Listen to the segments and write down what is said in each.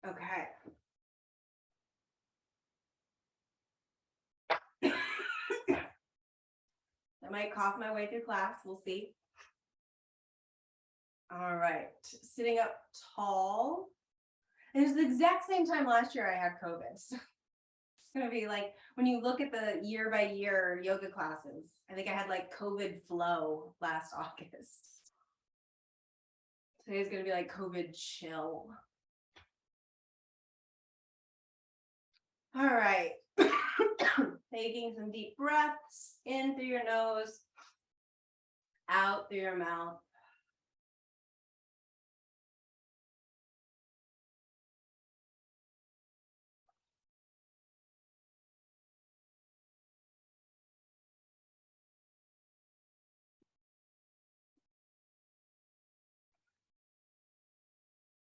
Okay. I might cough my way through class. We'll see. All right. Sitting up tall. It was the exact same time last year I had COVID. So it's going to be like when you look at the year by year yoga classes, I think I had like COVID flow last August. Today's going to be like COVID chill. All right. Taking some deep breaths in through your nose, out through your mouth.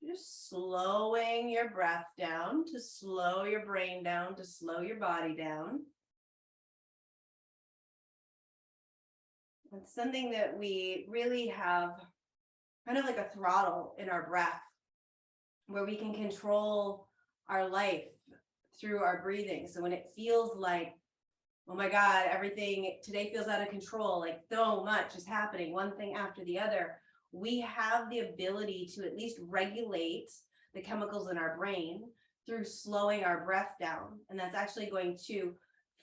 Just slowing your breath down to slow your brain down, to slow your body down. It's something that we really have kind of like a throttle in our breath, where we can control our life through our breathing. So when it feels like, oh my God, everything today feels out of control, like so much is happening, one thing after the other, we have the ability to at least regulate the chemicals in our brain through slowing our breath down. And that's actually going to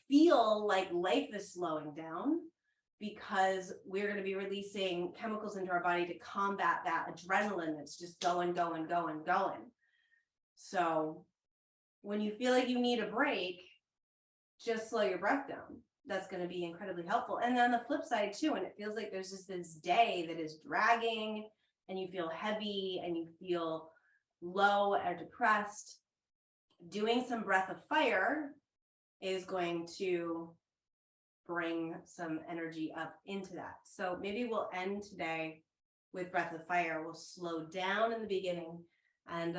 feel like life is slowing down, because we're going to be releasing chemicals into our body to combat that adrenaline that's just going. So when you feel like you need a break, just slow your breath down. That's going to be incredibly helpful. And then on the flip side too, when it feels like there's just this day that is dragging and you feel heavy and you feel low or depressed, doing some breath of fire is going to bring some energy up into that. So maybe we'll end today with breath of fire. We'll slow down in the beginning, and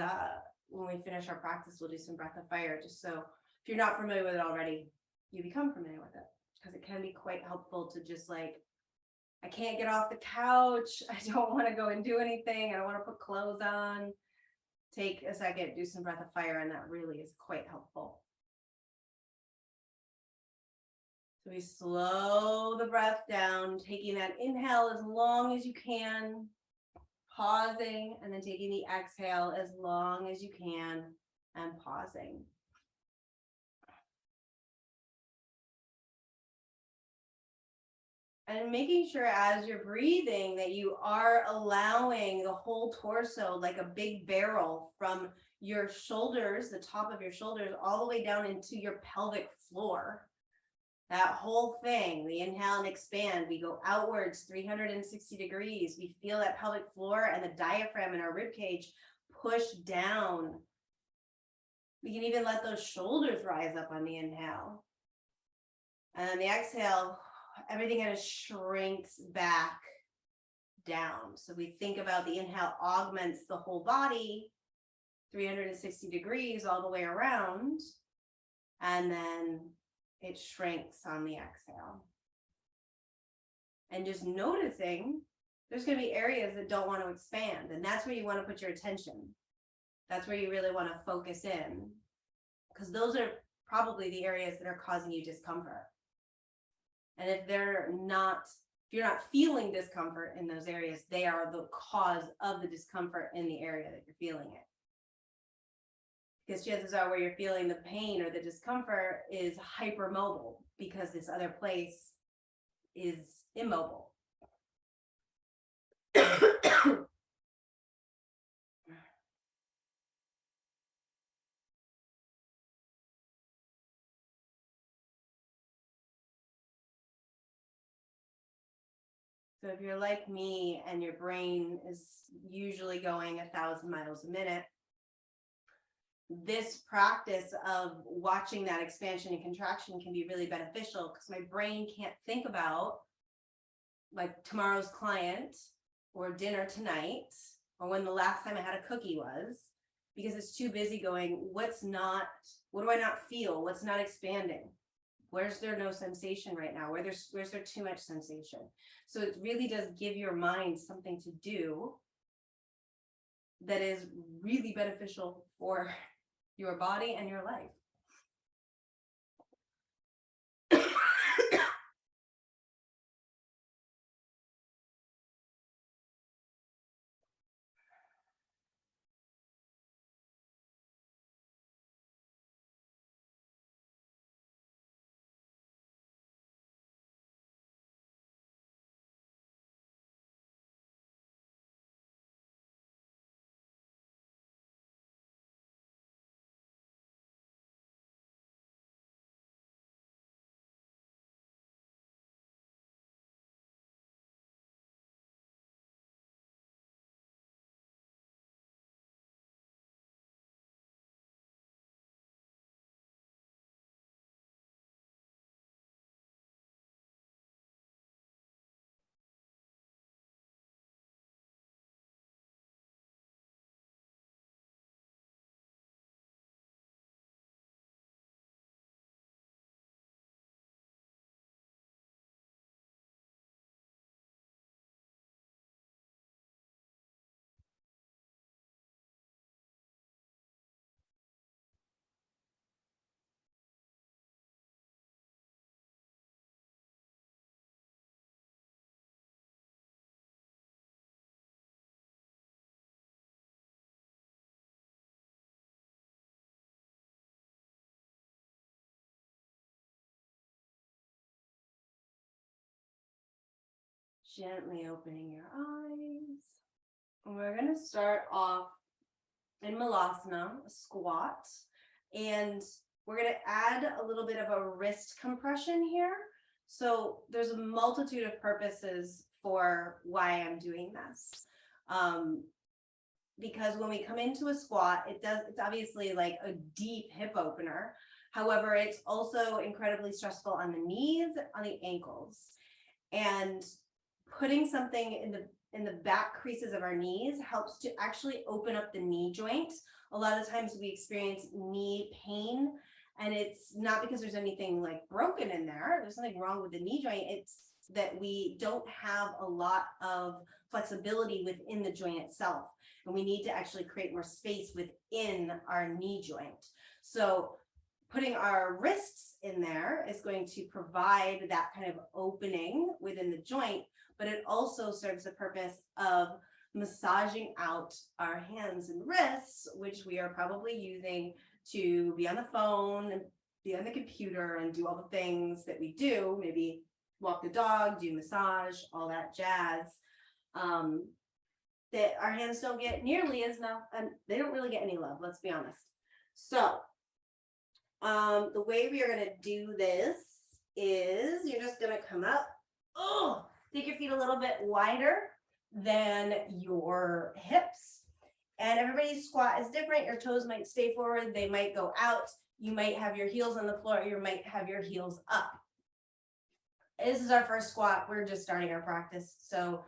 when we finish our practice, we'll do some breath of fire, just so if you're not familiar with it already, you become familiar with it, because it can be quite helpful to just like, I can't get off the couch, I don't want to go and do anything, I don't want to put clothes on. Take a second, do some breath of fire, and that really is quite helpful. So we slow the breath down, taking that inhale as long as you can, pausing, and then taking the exhale as long as you can and pausing. And making sure as you're breathing that you are allowing the whole torso, like a big barrel, from your shoulders, the top of your shoulders, all the way down into your pelvic floor. That whole thing, we inhale and expand, we go outwards 360 degrees. We feel that pelvic floor and the diaphragm in our rib cage push down. We can even let those shoulders rise up on the inhale. And on the exhale, everything kind of shrinks back down. So we think about the inhale augments the whole body 360 degrees all the way around, and then it shrinks on the exhale. And just noticing there's going to be areas that don't want to expand, and that's where you want to put your attention. That's where you really want to focus in, because those are probably the areas that are causing you discomfort. And if you're not feeling discomfort in those areas, they are the cause of the discomfort in the area that you're feeling it. Because chances are where you're feeling the pain or the discomfort is hypermobile, because this other place is immobile. So if you're like me and your brain is usually going 1,000 miles a minute, this practice of watching that expansion and contraction can be really beneficial, because my brain can't think about like tomorrow's client or dinner tonight or when the last time I had a cookie was, because it's too busy going, what do I not feel? What's not expanding? Where's there no sensation right now? Where's there too much sensation? So it really does give your mind something to do that is really beneficial for your body and your life. Gently opening your eyes. And we're going to start off in Malasana, a squat. And we're going to add a little bit of a wrist compression here. So there's a multitude of purposes for why I'm doing this. Because when we come into a squat, it's obviously like a deep hip opener. However, it's also incredibly stressful on the knees, on the ankles. And putting something in the back creases of our knees helps to actually open up the knee joint. A lot of times we experience knee pain, and it's not because there's anything like broken in there. There's nothing wrong with the knee joint. It's that we don't have a lot of flexibility within the joint itself, and we need to actually create more space within our knee joint. So putting our wrists in there is going to provide that kind of opening within the joint, but it also serves the purpose of massaging out our hands and wrists, which we are probably using to be on the phone and be on the computer and do all the things that we do, maybe walk the dog, do massage, all that jazz. That our hands don't get nearly as enough, and they don't really get any love, let's be honest. So the way we are going to do this is you're just going to come up, take your feet a little bit wider than your hips. And everybody's squat is different. Your toes might stay forward, they might go out. You might have your heels on the floor, you might have your heels up. This is our first squat. We're just starting our practice. So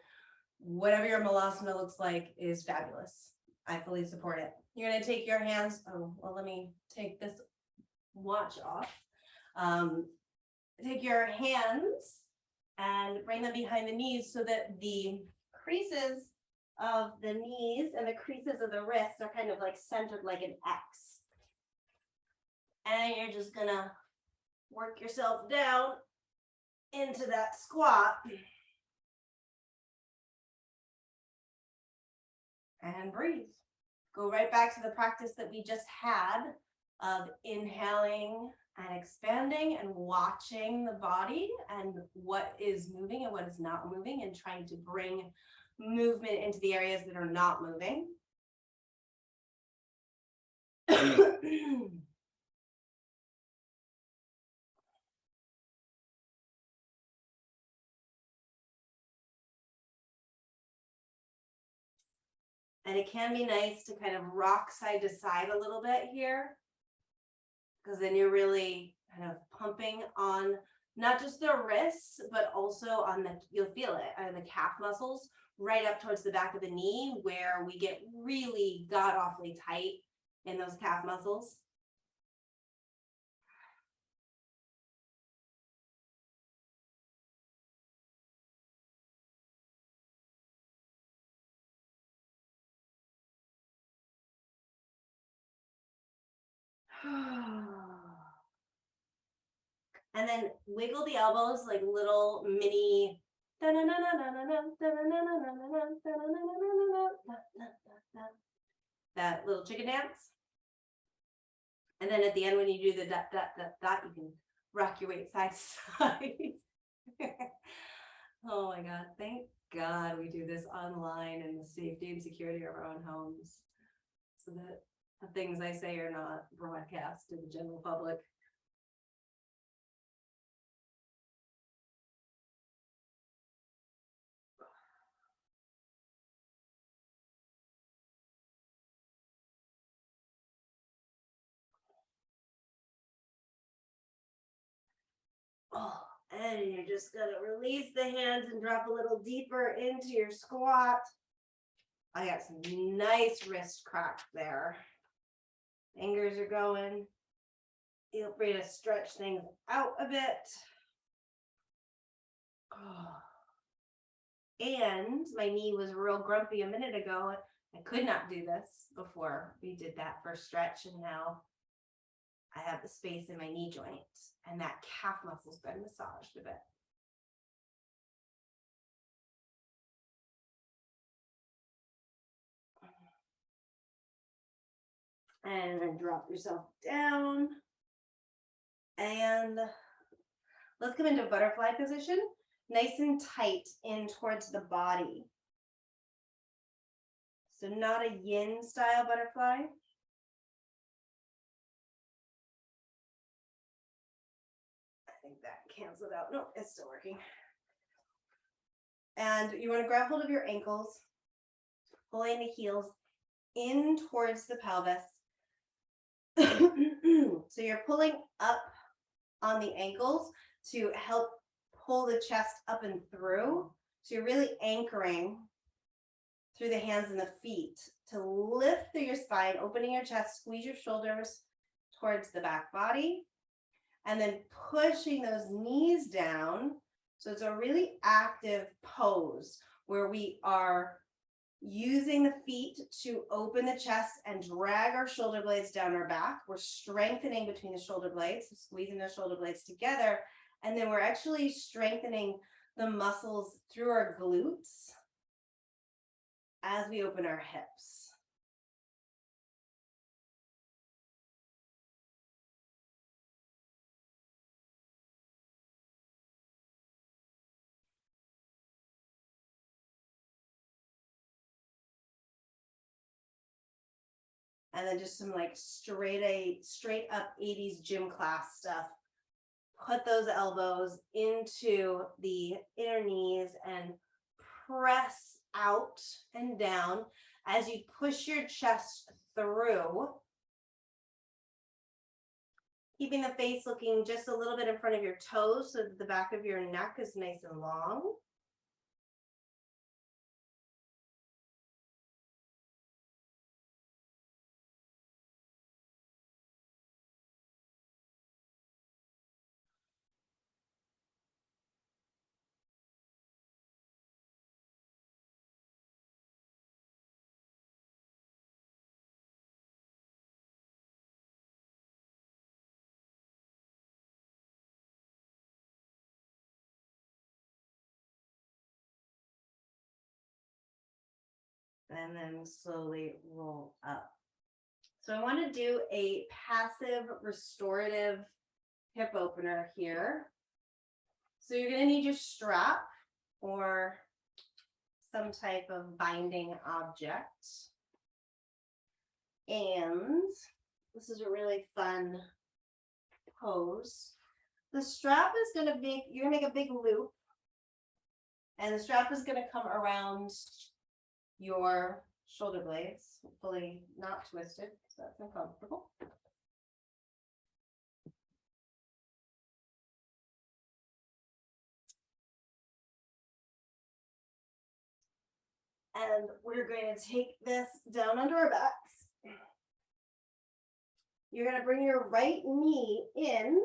whatever your Malasana looks like is fabulous. I fully support it. You're going to take your hands. Oh, well, let me take this watch off. Take your hands and bring them behind the knees so that the creases of the knees and the creases of the wrists are kind of like centered like an X. And you're just going to work yourself down into that squat. And breathe. Go right back to the practice that we just had of inhaling and expanding and watching the body and what is moving and what is not moving, and trying to bring movement into the areas that are not moving. And it can be nice to kind of rock side to side a little bit here, because then you're really kind of pumping on not just the wrists, but also on you'll feel it, on the calf muscles right up towards the back of the knee, where we get really god-awfully tight in those calf muscles. And then wiggle the elbows like little mini that little chicken dance. And then at the end, when you do the dot, dot, dot, dot, you can rock your weight side to side. Oh my God. Thank God we do this online in the safety and security of our own homes so that the things I say are not broadcast to the general public. Oh, and you're just gonna release the hands and drop a little deeper into your squat. I got some nice wrist crack there. Fingers are going. Feel free to stretch things out a bit. Oh. And my knee was real grumpy a minute ago. I could not do this before we did that first stretch, and now I have the space in my knee joint, and that calf muscle's been massaged a bit. And then drop yourself down. And let's come into a butterfly position, nice and tight in towards the body. So not a yin style butterfly. I think that canceled out. No, it's still working. And you want to grab hold of your ankles, pulling the heels in towards the pelvis. So you're pulling up on the ankles to help pull the chest up and through. So you're really anchoring through the hands and the feet to lift through your spine, opening your chest, squeeze your shoulders towards the back body, and then pushing those knees down. So it's a really active pose where we are using the feet to open the chest and drag our shoulder blades down our back. We're strengthening between the shoulder blades, so squeezing the shoulder blades together. And then we're actually strengthening the muscles through our glutes as we open our hips. And then just some like straight up 80s gym class stuff. Put those elbows into the inner knees and press out and down as you push your chest through. Keeping the face looking just a little bit in front of your toes so that the back of your neck is nice and long. And then slowly roll up. So I want to do a passive restorative hip opener here. So you're going to need your strap or some type of binding object. And this is a really fun pose. The strap is going to be, you're going to make a big loop, and the strap is going to come around your shoulder blades, hopefully not twisted, so that's uncomfortable. And we're going to take this down under our backs. You're going to bring your right knee in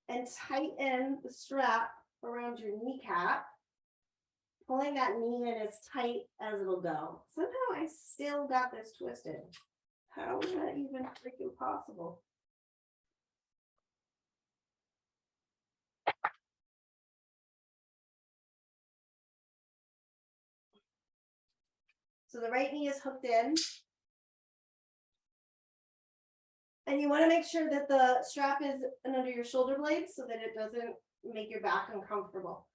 and tighten the strap around your kneecap, pulling that knee in as tight as it'll go. Somehow I still got this twisted. How is that even freaking possible? So the right knee is hooked in. And you want to make sure that the strap is under your shoulder blades so that it doesn't make your back uncomfortable.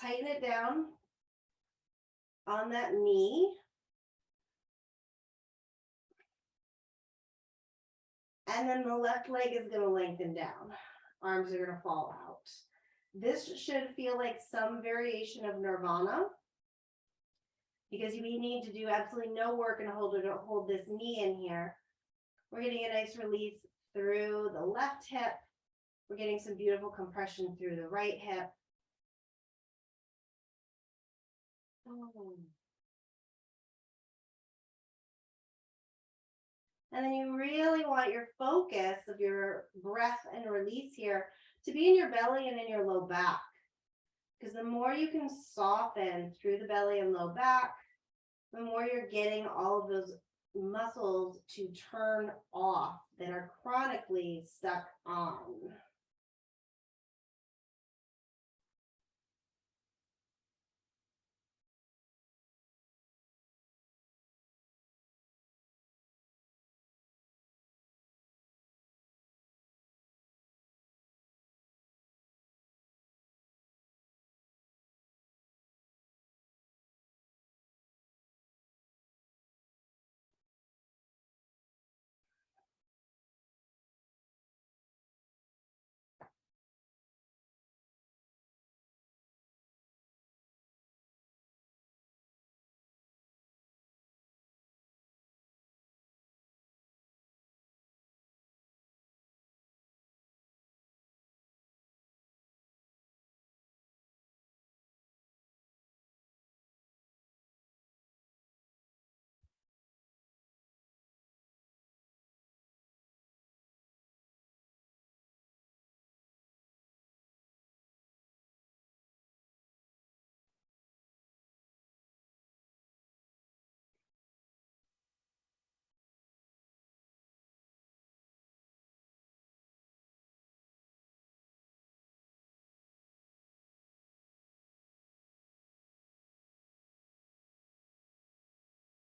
Tighten it down on that knee. And then the left leg is going to lengthen down. Arms are going to fall out. This should feel like some variation of nirvana because we need to do absolutely no work and hold this knee in here. We're getting a nice release through the left hip. We're getting some beautiful compression through the right hip. And then you really want your focus of your breath and release here to be in your belly and in your low back. Because the more you can soften through the belly and low back, the more you're getting all of those muscles to turn off that are chronically stuck on.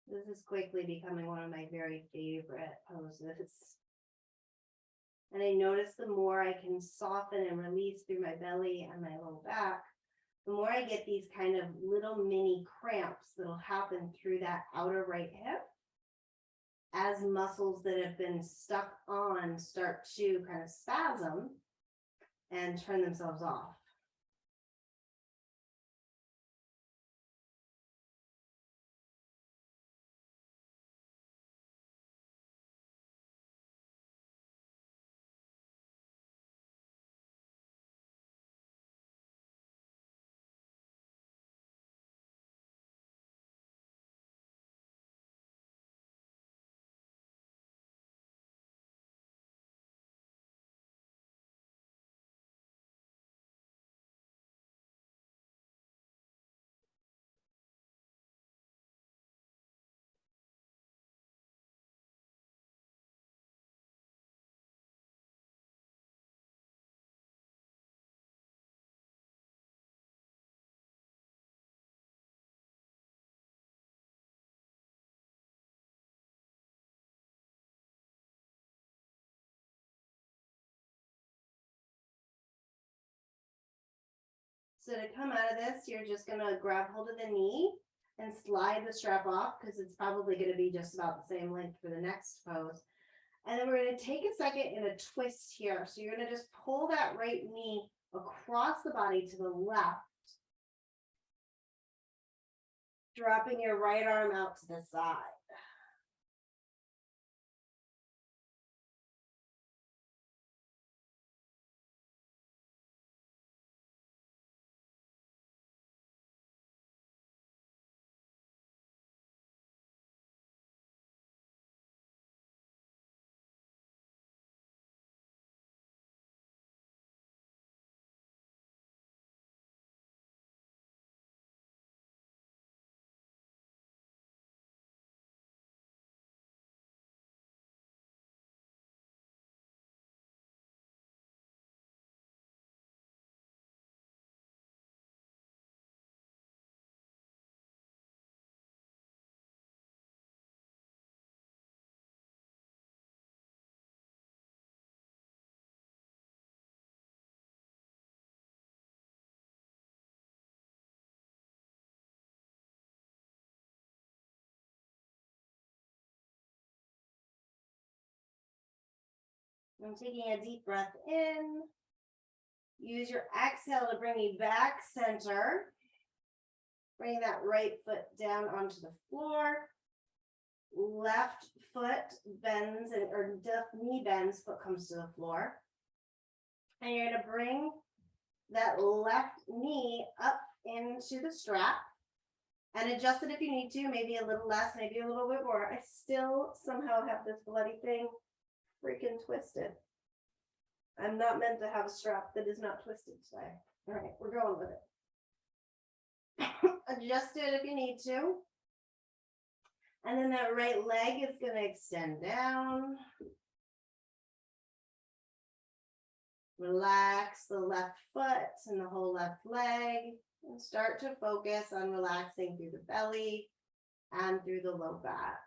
This is quickly becoming one of my very favorite poses. And I notice the more I can soften and release through my belly and my low back, the more I get these kind of little mini cramps that'll happen through that outer right hip as muscles that have been stuck on start to kind of spasm and turn themselves off. So to come out of this, you're just going to grab hold of the knee and slide the strap off because it's probably going to be just about the same length for the next pose. And then we're going to take a second in a twist here. So you're going to just pull that right knee across the body to the left, dropping your right arm out to the side. I'm taking a deep breath in. Use your exhale to bring you back center. Bring that right foot down onto the floor. Left foot bends or left knee bends, foot comes to the floor. And you're going to bring that left knee up into the strap and adjust it if you need to, maybe a little less, maybe a little bit more. I still somehow have this bloody thing freaking twisted. I'm not meant to have a strap that is not twisted today. All right, we're going with it. Adjust it if you need to. And then that right leg is going to extend down. Relax the left foot and the whole left leg. And start to focus on relaxing through the belly and through the low back.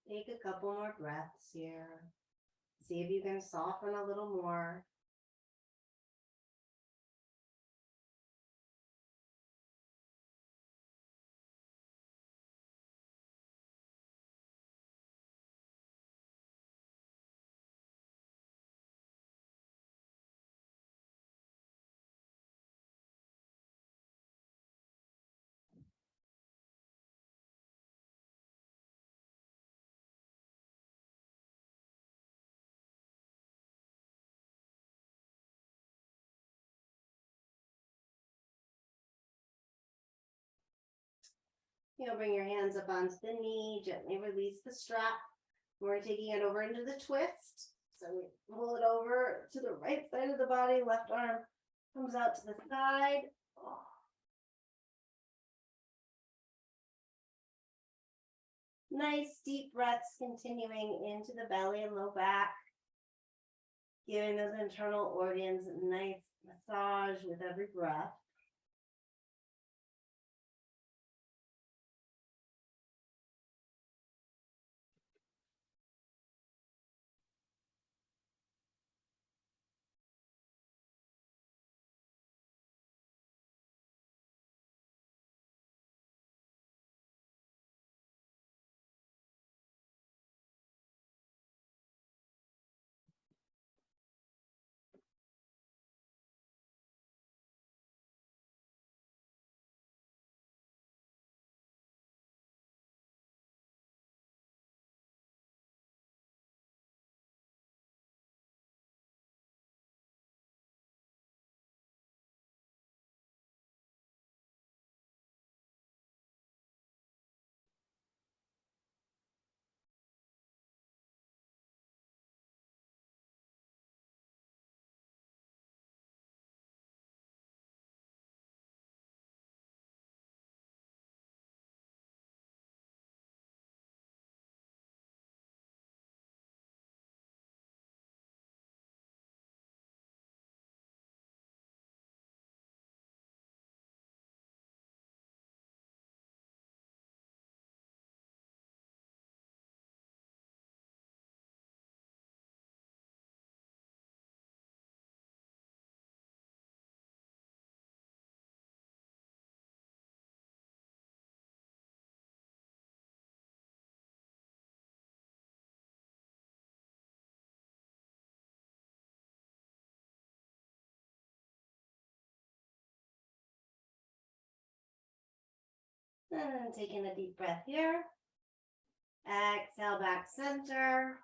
Take a couple more breaths here. See if you can soften a little more. You'll bring your hands up onto the knee, gently release the strap. We're taking it over into the twist. So we pull it over to the right side of the body, left arm comes out to the side. Oh. Nice deep breaths continuing into the belly and low back, giving those internal organs a nice massage with every breath. And taking a deep breath here. Exhale back center.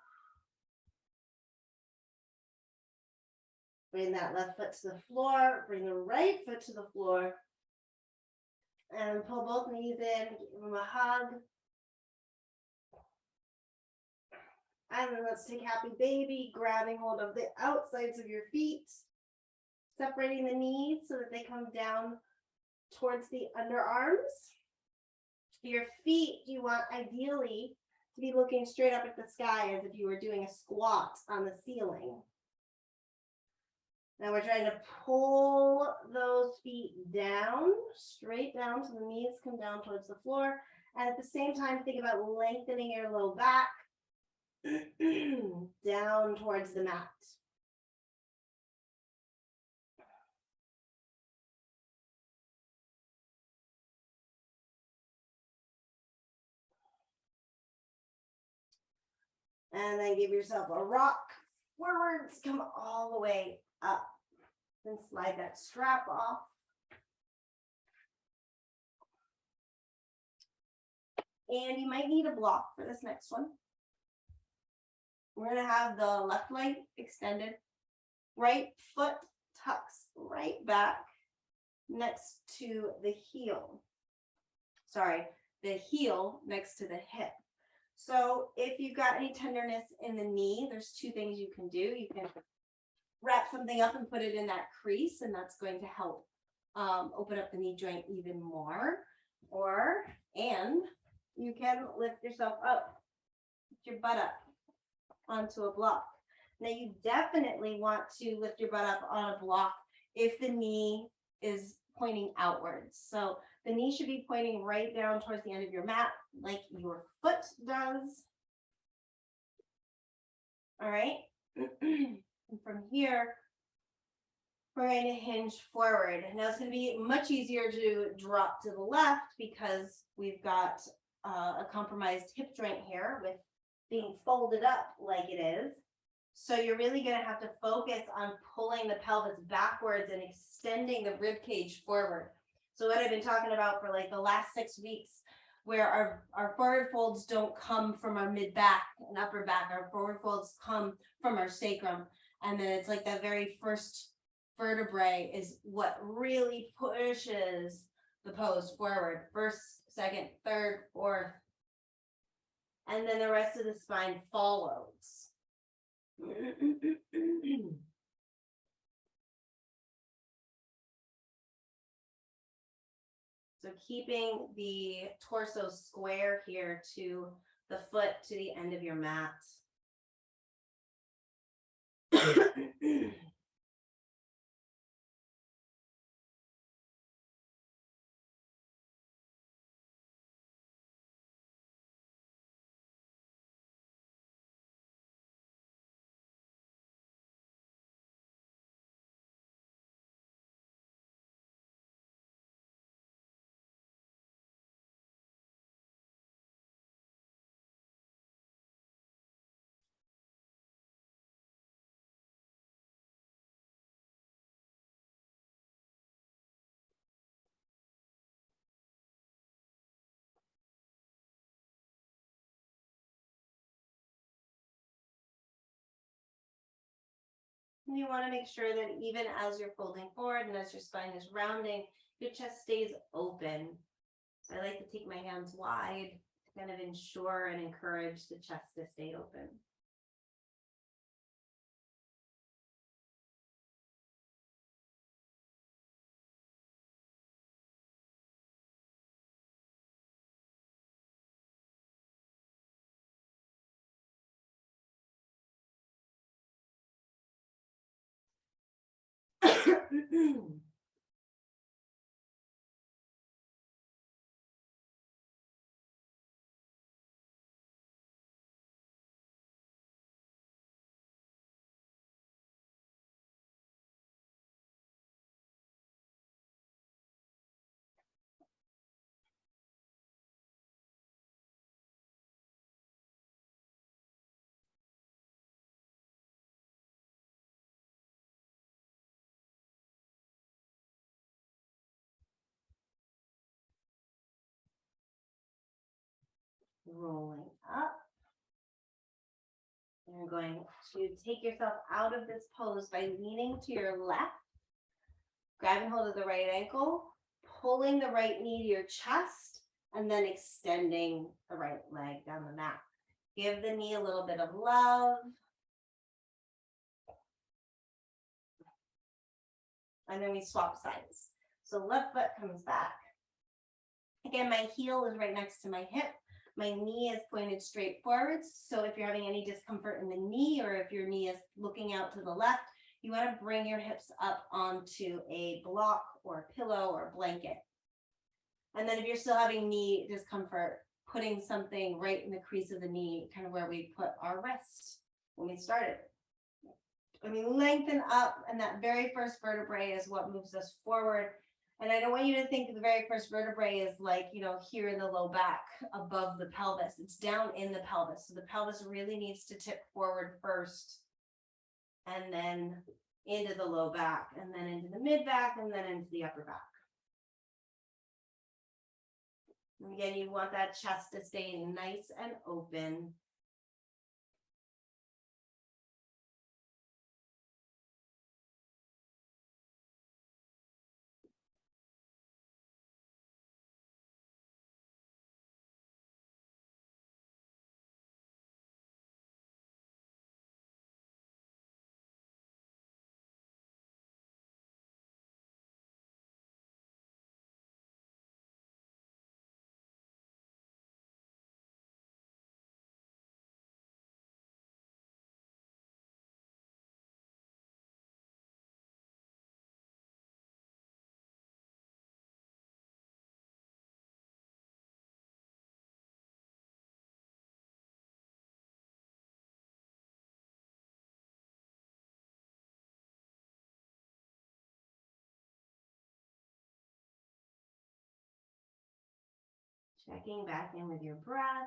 Bring that left foot to the floor. Bring the right foot to the floor. And pull both knees in. Give them a hug. And then let's take happy baby, grabbing hold of the outsides of your feet. Separating the knees so that they come down towards the underarms. Your feet, you want ideally to be looking straight up at the sky as if you were doing a squat on the ceiling. Now we're trying to pull those feet down, straight down, so the knees come down towards the floor. And at the same time, think about lengthening your low back down towards the mat. And then give yourself a rock forwards, come all the way up. Then slide that strap off. And you might need a block for this next one. We're going to have the left leg extended. Right foot tucks right back next to the heel. Sorry, the heel next to the hip. So if you've got any tenderness in the knee, there's two things you can do. You can wrap something up and put it in that crease, and that's going to help open up the knee joint even more. And you can lift yourself up, lift your butt up onto a block. Now you definitely want to lift your butt up on a block if the knee is pointing outwards. So the knee should be pointing right down towards the end of your mat, like your foot does. All right. And from here, we're going to hinge forward. Now it's going to be much easier to drop to the left because we've got a compromised hip joint here with being folded up like it is. So you're really going to have to focus on pulling the pelvis backwards and extending the rib cage forward. So what I've been talking about for like the last 6 weeks, where our forward folds don't come from our mid back and upper back, our forward folds come from our sacrum. And then it's like that very first vertebrae is what really pushes the pose forward. First second, third, fourth. And then the rest of the spine follows. So keeping the torso square here to the foot to the end of your mat. And you want to make sure that even as you're folding forward and as your spine is rounding, your chest stays open. So I like to take my hands wide to kind of ensure and encourage the chest to stay open. Rolling up. You're going to take yourself out of this pose by leaning to your left, grabbing hold of the right ankle, pulling the right knee to your chest, and then extending the right leg down the mat. Give the knee a little bit of love. And then we swap sides. So left foot comes back. Again, my heel is right next to my hip. My knee is pointed straight forwards. So if you're having any discomfort in the knee, or if your knee is looking out to the left, you want to bring your hips up onto a block or a pillow or a blanket. And then if you're still having knee discomfort, putting something right in the crease of the knee, kind of where we put our wrist when we started. And we lengthen up, and that very first vertebrae is what moves us forward. And I don't want you to think the very first vertebrae is like, here in the low back above the pelvis. It's down in the pelvis. So the pelvis really needs to tip forward first, and then into the low back, and then into the mid back, and then into the upper back. And again, you want that chest to stay nice and open. Checking back in with your breath.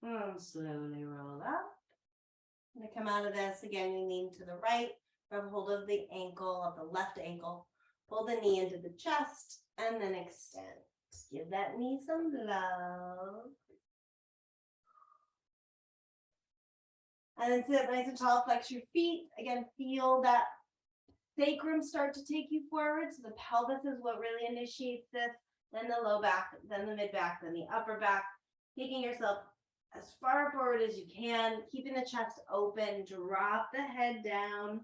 And slowly roll up. To come out of this, again, you lean to the right, grab hold of the ankle, of the left ankle, pull the knee into the chest, and then extend. Give that knee some love. And then sit up nice and tall, flex your feet. Again, feel that sacrum start to take you forward. So the pelvis is what really initiates this, then the low back, then the mid back, then the upper back, taking yourself as far forward as you can, keeping the chest open, drop the head down.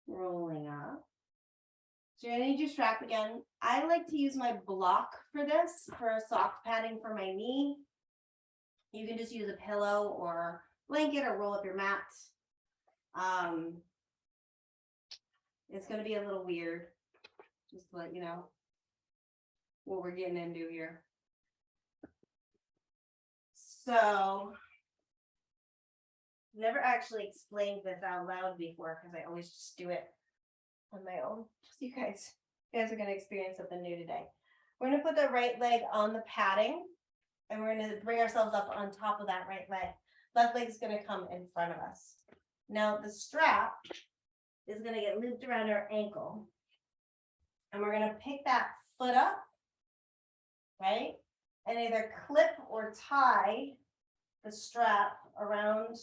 Rolling up. So you're gonna need your strap again. I like to use my block for this, for a soft padding for my knee. You can just use a pillow or blanket or roll up your mat. It's gonna be a little weird, just to let you know what we're getting into here. So, never actually explained this out loud before because I always just do it on my own. Just you guys are gonna experience something new today. We're gonna put the right leg on the padding, and we're gonna bring ourselves up on top of that right leg. Left leg's gonna come in front of us. Now the strap is gonna get looped around our ankle, and we're gonna pick that foot up, right? And either clip or tie the strap around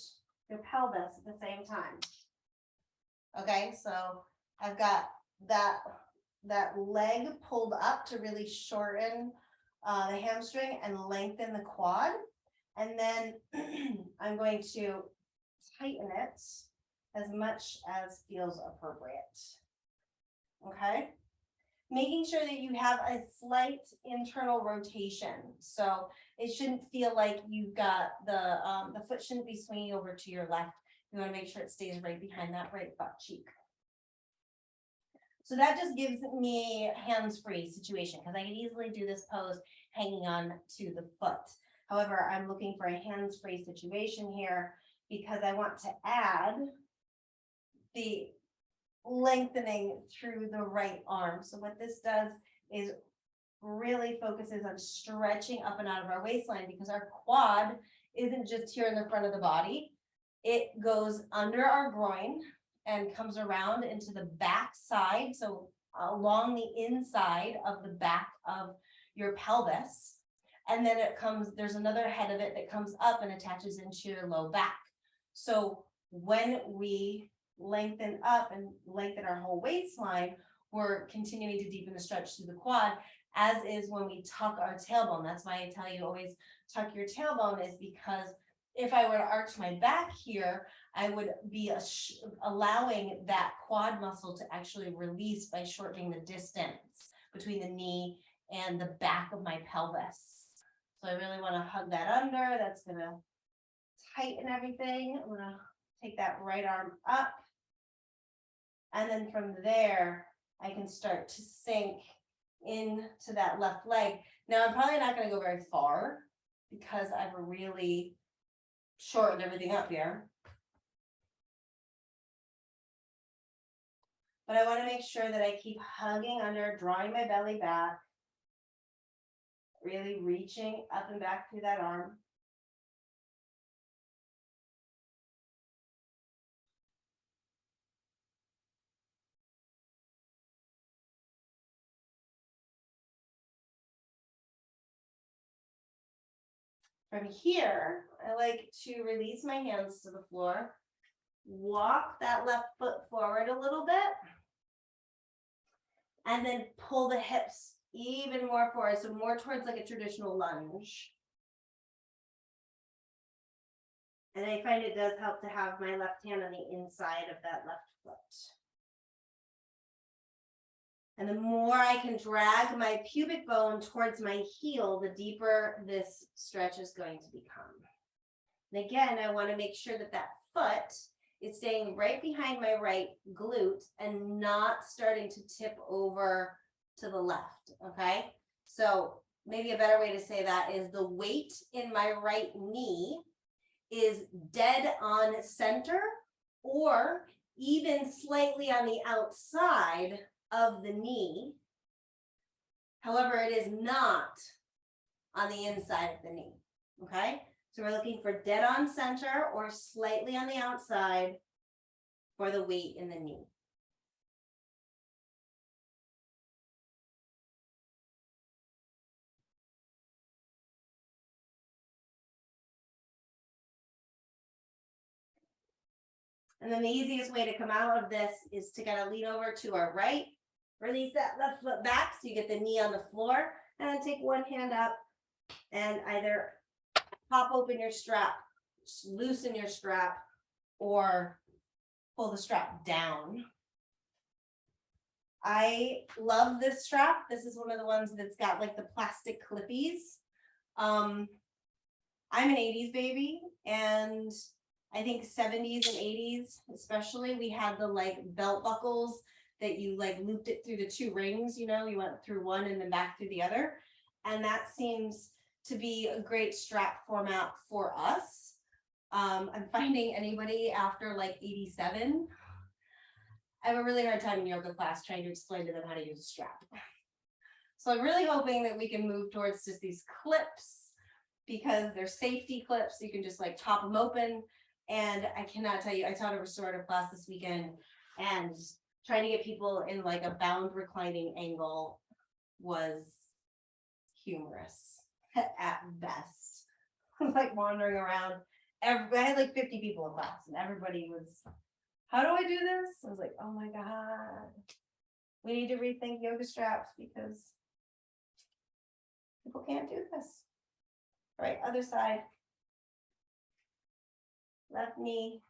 your pelvis at the same time. Okay, so I've got that leg pulled up to really shorten the hamstring and lengthen the quad. And then I'm going to tighten it as much as feels appropriate. Okay. Making sure that you have a slight internal rotation. So it shouldn't feel like you've got the foot shouldn't be swinging over to your left. You want to make sure it stays right behind that right butt cheek. So that just gives me hands-free situation because I can easily do this pose hanging on to the foot. However, I'm looking for a hands-free situation here because I want to add the lengthening through the right arm. So what this does is really focuses on stretching up and out of our waistline because our quad isn't just here in the front of the body. It goes under our groin and comes around into the back side. So along the inside of the back of your pelvis. And then there's another head of it that comes up and attaches into your low back. So when we lengthen up and lengthen our whole waistline, we're continuing to deepen the stretch through the quad, as is when we tuck our tailbone. That's why I tell you always tuck your tailbone, is because if I were to arch my back here, I would be allowing that quad muscle to actually release by shortening the distance between the knee and the back of my pelvis. So I really want to hug that under. That's going to tighten everything. I'm going to take that right arm up. And then from there, I can start to sink into that left leg. Now, I'm probably not going to go very far because I've really shortened everything up here. But I want to make sure that I keep hugging under, drawing my belly back, really reaching up and back through that arm. From here, I like to release my hands to the floor walk that left foot forward a little bit, and then pull the hips even more forward, so more towards like a traditional lunge. And I find it does help to have my left hand on the inside of that left foot. And the more I can drag my pubic bone towards my heel, the deeper this stretch is going to become. And again, I want to make sure that that foot is staying right behind my right glute and not starting to tip over to the left, okay? So maybe a better way to say that is the weight in my right knee is dead on center or even slightly on the outside of the knee. However, it is not on the inside of the knee, okay? So we're looking for dead on center or slightly on the outside for the weight in the knee. And then the easiest way to come out of this is to kind of lean over to our right, release that left foot back so you get the knee on the floor, and then take one hand up and either pop open your strap, loosen your strap, or pull the strap down. I love this strap. This is one of the ones that's got like the plastic clippies. I'm an 80s baby, and I think 70s and 80s, especially, we had the like belt buckles that you like looped it through the two rings, you know, you went through one and then back through the other. And that seems to be a great strap format for us. I'm finding anybody after like 87, I have a really hard time in yoga class trying to explain to them how to use a strap. So I'm really hoping that we can move towards just these clips because they're safety clips. So you can just like top them open. And I cannot tell you, I taught a restorative class this weekend and trying to get people in like a bound reclining angle was humorous at best. I was like wandering around. I had like 50 people in class and everybody was, how do I do this? I was like, oh my God, we need to rethink yoga straps because people can't do this. All right, other side. Left knee.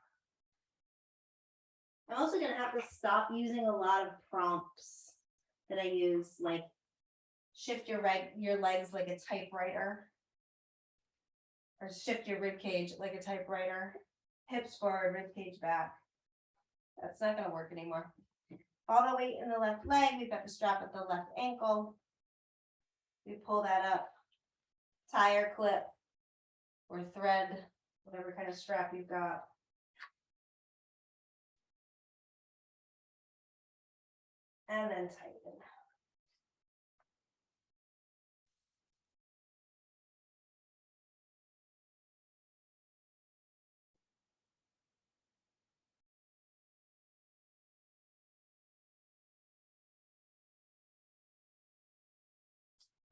I'm also going to have to stop using a lot of prompts that I use, like shift your legs like a typewriter, or shift your rib cage like a typewriter, hips forward, rib cage back. That's not going to work anymore. All the weight in the left leg. We've got the strap at the left ankle. We pull that up, tie or clip or thread, whatever kind of strap you've got. And then tighten.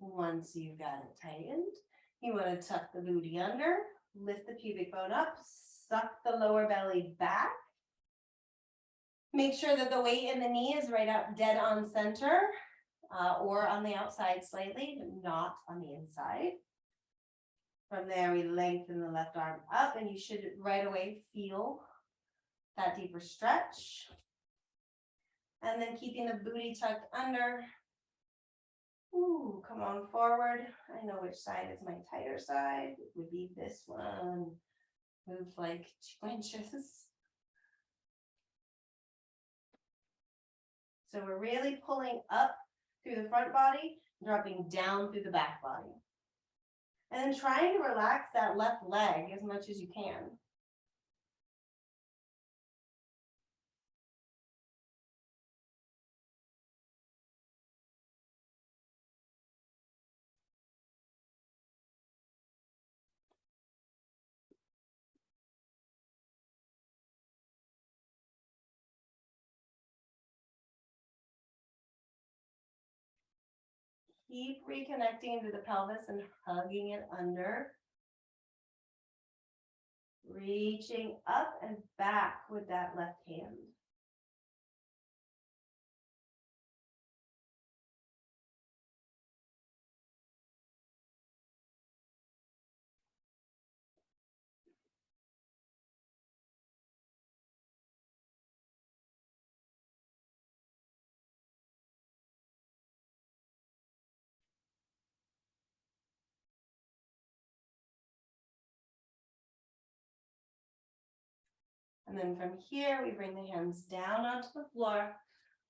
Once you've got it tightened, you want to tuck the booty under, lift the pubic bone up, suck the lower belly back. Make sure that the weight in the knee is right up dead on center or on the outside slightly, but not on the inside. From there, we lengthen the left arm up and you should right away feel that deeper stretch. And then keeping the booty tucked under. Ooh, come on forward. I know which side is my tighter side. It would be this one. Move like 2 inches. So we're really pulling up through the front body, dropping down through the back body. And then trying to relax that left leg as much as you can. Keep reconnecting to the pelvis and hugging it under. Reaching up and back with that left hand. And then from here, we bring the hands down onto the floor.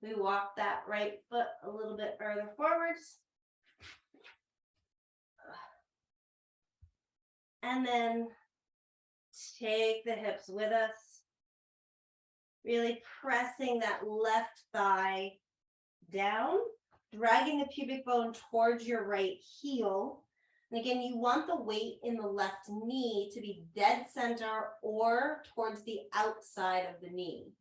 We walk that right foot a little bit further forwards. And then take the hips with us. Really pressing that left thigh down, dragging the pubic bone towards your right heel. And again, you want the weight in the left knee to be dead center or towards the outside of the knee.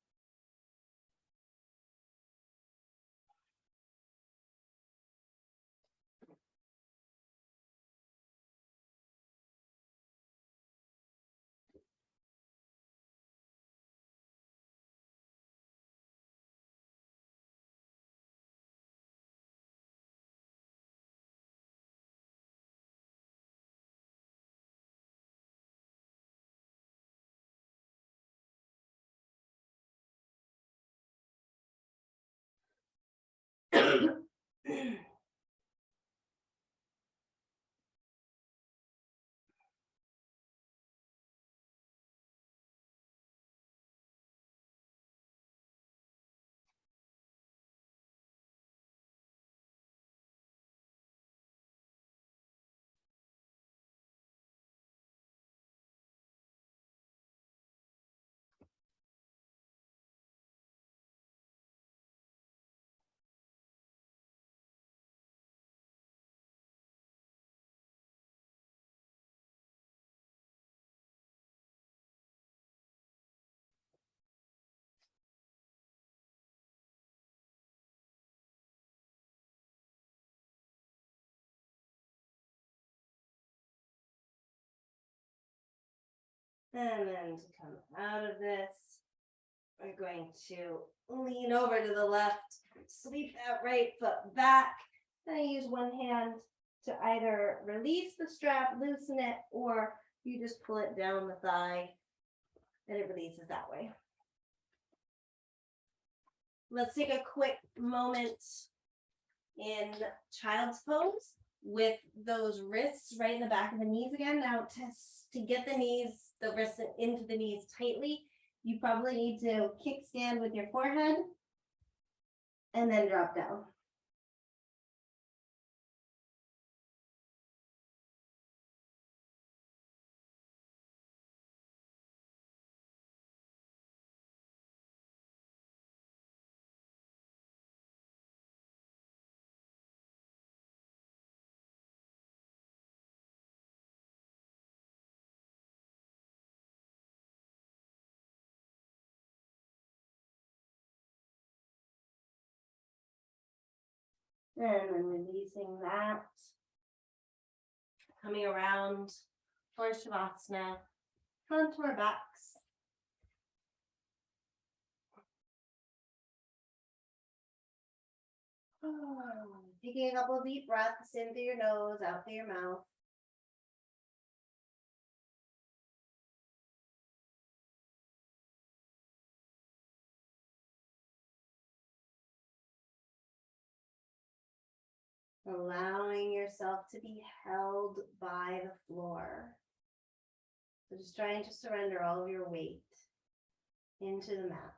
And then to come out of this, we're going to lean over to the left, sweep that right foot back, and I use one hand to either release the strap, loosen it, or you just pull it down the thigh and it releases that way. Let's take a quick moment in child's pose with those wrists right in the back of the knees again. Now to get the knees, the wrists into the knees tightly, you probably need to kickstand with your forehead and then drop down. And then releasing that. Coming around for Shavasana, onto our backs. Taking a couple of deep breaths in through your nose, out through your mouth. Allowing yourself to be held by the floor. So just trying to surrender all of your weight into the mat.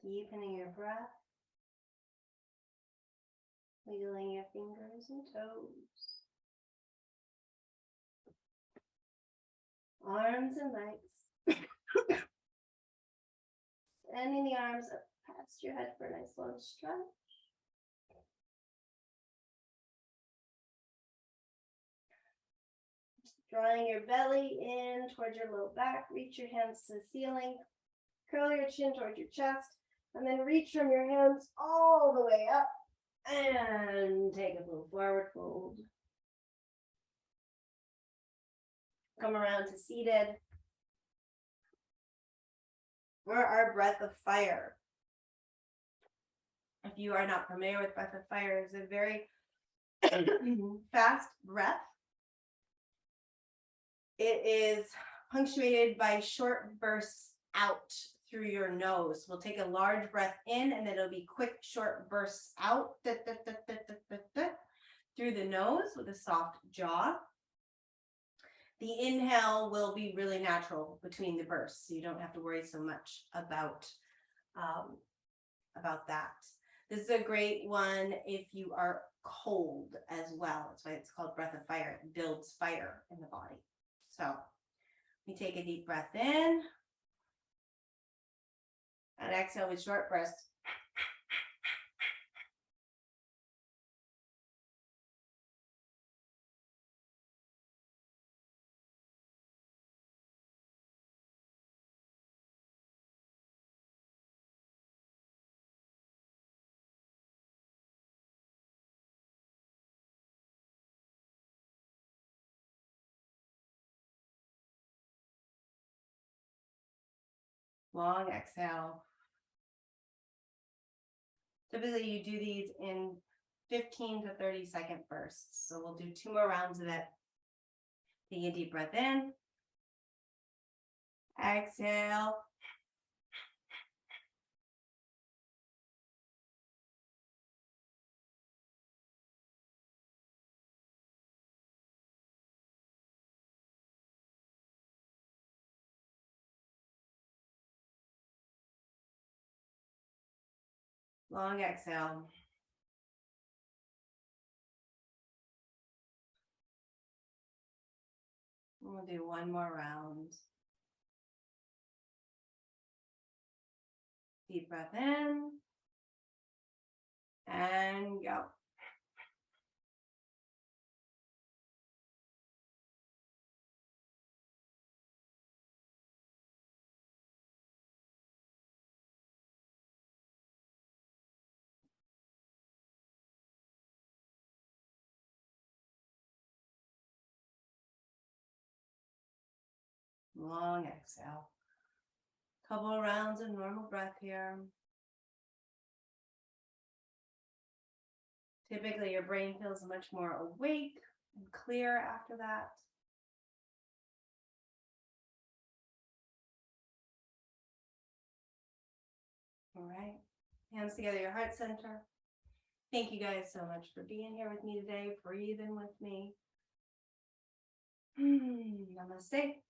Deepening your breath. Wiggling your fingers and toes. Arms and legs. Extending the arms up past your head for a nice long stretch. Drawing your belly in towards your low back. Reach your hands to the ceiling. Curl your chin towards your chest. And then reach from your hands all the way up. And take a little forward fold. Come around to seated. For our breath of fire. If you are not familiar with breath of fire, it's a very fast breath. It is punctuated by short bursts out through your nose. We'll take a large breath in and then it'll be quick, short bursts out through the nose with a soft jaw. The inhale will be really natural between the bursts, so you don't have to worry so much about that. This is a great one if you are cold as well. That's why it's called breath of fire. It builds fire in the body. So we take a deep breath in and exhale with short bursts. Long exhale. Typically you do these in 15 to 30 second bursts. So we'll do 2 more rounds of it. Take a deep breath in. Exhale. Long exhale. We'll do 1 more round. Deep breath in. And go. Long exhale. Couple of rounds of normal breath here. Typically your brain feels much more awake and clear after that. All right. Hands together, your heart center. Thank you guys so much for being here with me today, breathing with me. Namaste.